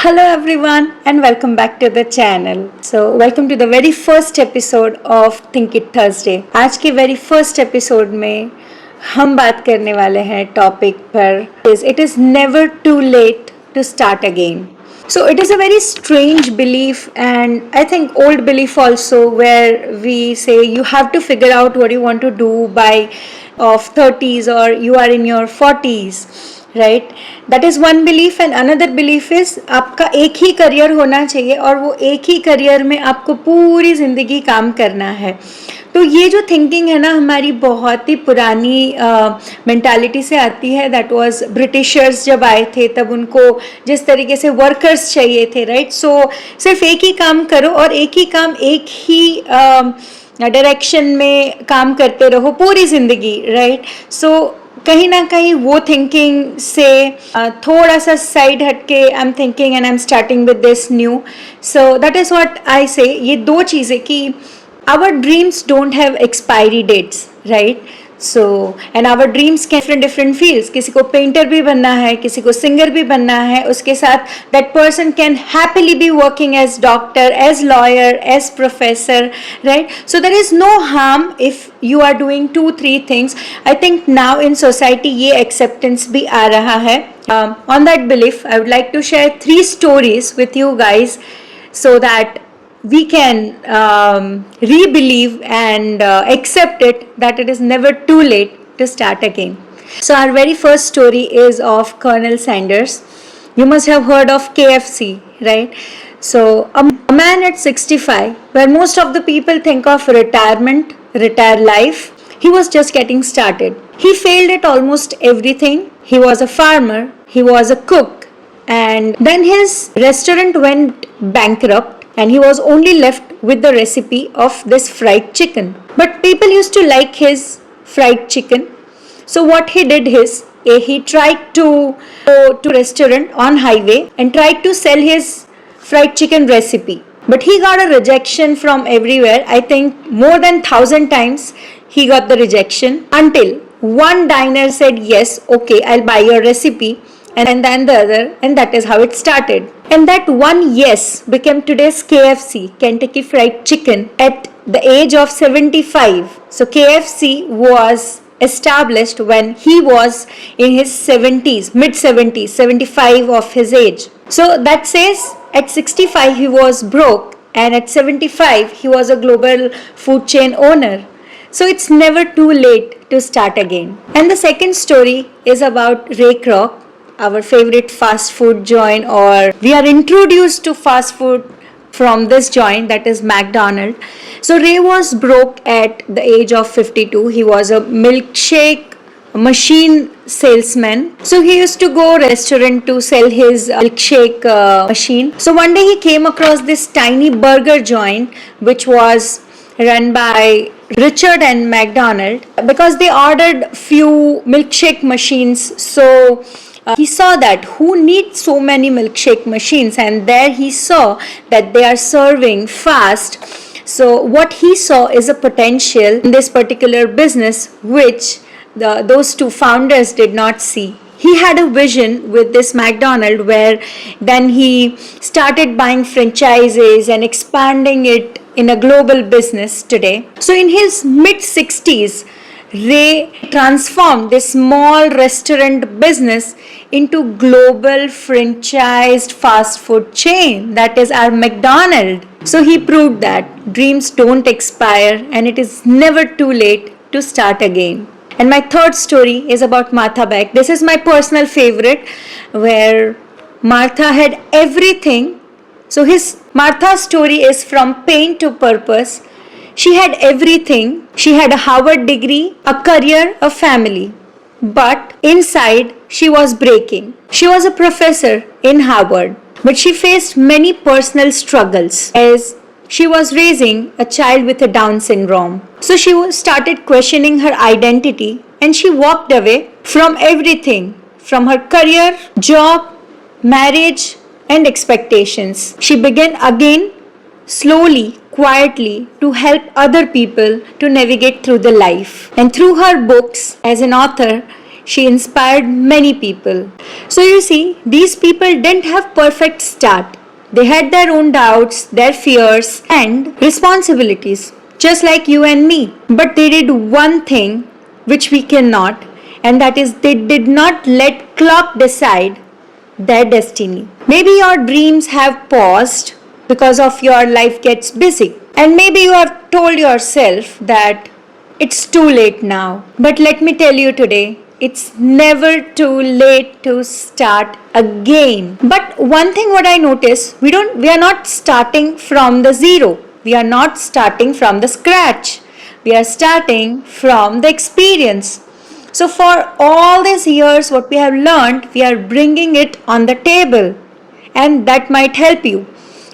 Hello everyone and welcome back to the channel. So welcome to the very first episode of Think It Thursday. आज के very first episode में हम बात करने वाले हैं टॉपिक पर It is never too late to start again. So it is a very strange belief and I think old belief also where we say you have to figure out what you want to do by of 30s or you are in your 40s. Right that is one belief and another belief is आपका एक ही career होना चाहिए और वो एक ही career में आपको पूरी ज़िंदगी काम करना है. तो ये जो थिंकिंग है ना हमारी बहुत ही पुरानी मेंटालिटी से आती है. दैट वाज ब्रिटिशर्स जब आए थे तब उनको जिस तरीके से वर्कर्स चाहिए थे राइट. सो सिर्फ एक ही काम करो और एक ही काम एक ही डायरेक्शन में काम करते रहो पूरी ज़िंदगी राइट. सो कहीं ना कहीं वो थिंकिंग से थोड़ा सा साइड हटके I am thinking and I am starting with this new. So that is what I say. ये दो चीज़ें कि our dreams don't have expiry dates right. So and our dreams can different fields. किसी को painter भी बनना है, किसी को सिंगर भी बनना है. उसके साथ that person can happily be working as doctor, as lawyer, as professor right. So there is no harm if you are doing 2-3 things. I think now in society ये acceptance भी आ रहा है. On that belief I would like to share 3 stories with you guys so that we can re-believe and accept it that it is never too late to start again. So our very first story is of Colonel Sanders. You must have heard of KFC, right? So a man at 65, where most of the people think of retirement, retire life, he was just getting started. He failed at almost everything. He was a farmer, he was a cook, and then his restaurant went bankrupt and he was only left with the recipe of this fried chicken. But people used to like his fried chicken. So what he did is he tried to go to restaurant on highway and tried to sell his fried chicken recipe. But he got a rejection from everywhere. I think more than 1,000 times he got the rejection until one diner said yes, okay, I'll buy your recipe, and then the other, and that is how it started. And that one yes became today's KFC, Kentucky Fried Chicken, at the age of 75. So KFC was established when he was in his 70s, mid 70s, 75 of his age. So that says at 65 he was broke and at 75 he was a global food chain owner. So it's never too late to start again. And the second story is about Ray Kroc, our favorite fast food joint, or we are introduced to fast food from this joint, that is McDonald. So Ray was broke at the age of 52. He was a milkshake machine salesman. So he used to go restaurant to sell his milkshake machine. So one day he came across this tiny burger joint which was run by Richard and McDonald because they ordered few milkshake machines. So he saw that who needs so many milkshake machines, and there he saw that they are serving fast. So what he saw is a potential in this particular business which those two founders did not see. He had a vision with this McDonald where then he started buying franchises and expanding it in a global business today. So in his mid 60s, Ray transformed this small restaurant business into global franchised fast food chain, that is our McDonald. So he proved that dreams don't expire and it is never too late to start again. And my third story is about Martha Beck. This is my personal favorite, where Martha had everything. So Martha's story is from pain to purpose. She had everything. She had a Harvard degree, a career, a family. But inside, she was breaking. She was a professor in Harvard, but she faced many personal struggles as she was raising a child with a Down syndrome. So she started questioning her identity and she walked away from everything, from her career, job, marriage, and expectations. She began again, slowly, quietly, to help other people to navigate through the life. And through her books as an author, She inspired many people. So you see, these people didn't have perfect start. They had their own doubts, their fears and responsibilities, just like you and me. But they did one thing which we cannot, and that is they did not let clock decide their destiny. Maybe your dreams have paused because of your life gets busy. And maybe you have told yourself that it's too late now. But let me tell you today, it's never too late to start again. But one thing what I notice, we are not starting from the zero. We are not starting from the scratch. We are starting from the experience. So for all these years what we have learned, we are bringing it on the table, and that might help you.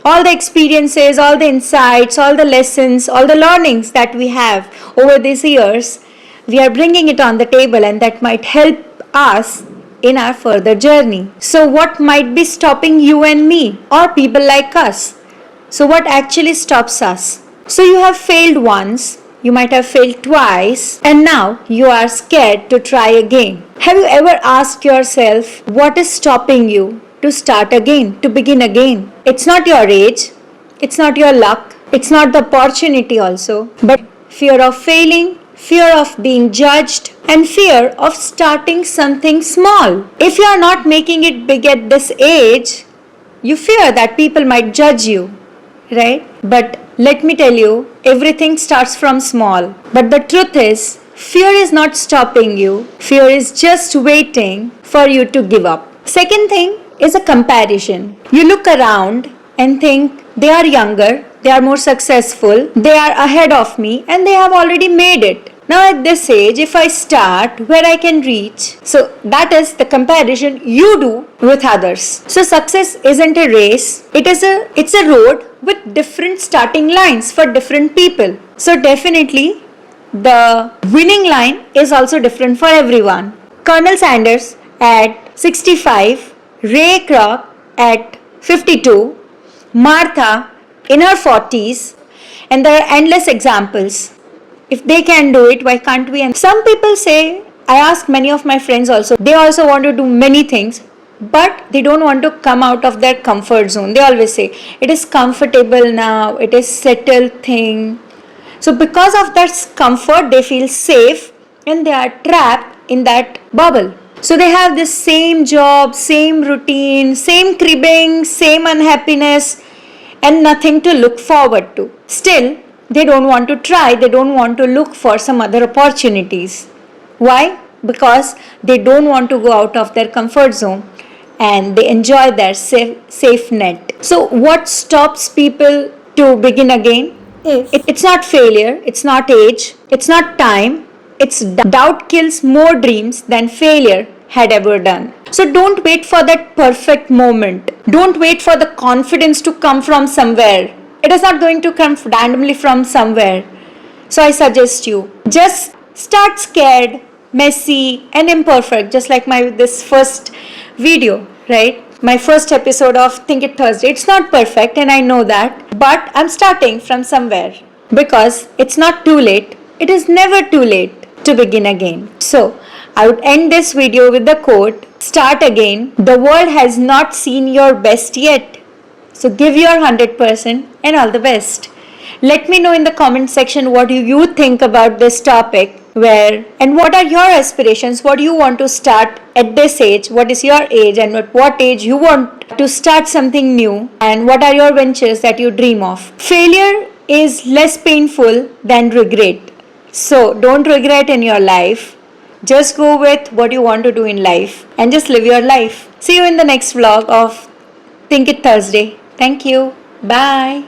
All the experiences, all the insights, all the lessons, all the learnings that we have over these years, we are bringing it on the table, and that might help us in our further journey. So what might be stopping you and me or people like us? So what actually stops us? So you have failed once, you might have failed twice, and now you are scared to try again. Have you ever asked yourself what is stopping you to start again, to begin again? It's not your age, it's not your luck, it's not the opportunity also, but fear of failing, fear of being judged, and fear of starting something small. If you are not making it big at this age, you fear that people might judge you, right? But let me tell you, everything starts from small. But the truth is, fear is not stopping you. Fear is just waiting for you to give up. Second thing is a comparison. You look around and think they are younger, they are more successful, they are ahead of me, and they have already made it. Now at this age, if I start, where I can reach? So that is the comparison you do with others. So success isn't a race, it's a road with different starting lines for different people. So definitely the winning line is also different for everyone. Colonel Sanders at 65, Ray Kroc at 52, Martha in her 40s, and there are endless examples. If they can do it, why can't we? And some people say, I ask many of my friends also, they also want to do many things, but they don't want to come out of their comfort zone. They always say, it is comfortable now, it is settled thing. So because of that comfort, they feel safe and they are trapped in that bubble. So they have this same job, same routine, same cribbing, same unhappiness, and nothing to look forward to. Still, they don't want to try, they don't want to look for some other opportunities. Why? Because they don't want to go out of their comfort zone and they enjoy their safe net. So what stops people to begin again? It's not failure, it's not age, it's not time, it's doubt kills more dreams than failure had ever done. So don't wait for that perfect moment. Don't wait for the confidence to come from somewhere. It is not going to come randomly from somewhere. So I suggest you, just start scared, messy and imperfect, just like this first video, right? My first episode of Think It Thursday. It's not perfect and I know that, but I'm starting from somewhere because it's not too late. It is never too late to begin again. So I would end this video with the quote, start again. The world has not seen your best yet. So give your 100% and all the best. Let me know in the comment section what you think about this topic, and what are your aspirations, what you want to start at this age, what is your age and at what age you want to start something new, and what are your ventures that you dream of. Failure is less painful than regret. So don't regret in your life. Just go with what you want to do in life and just live your life. See you in the next vlog of Think It Thursday. Thank you. Bye.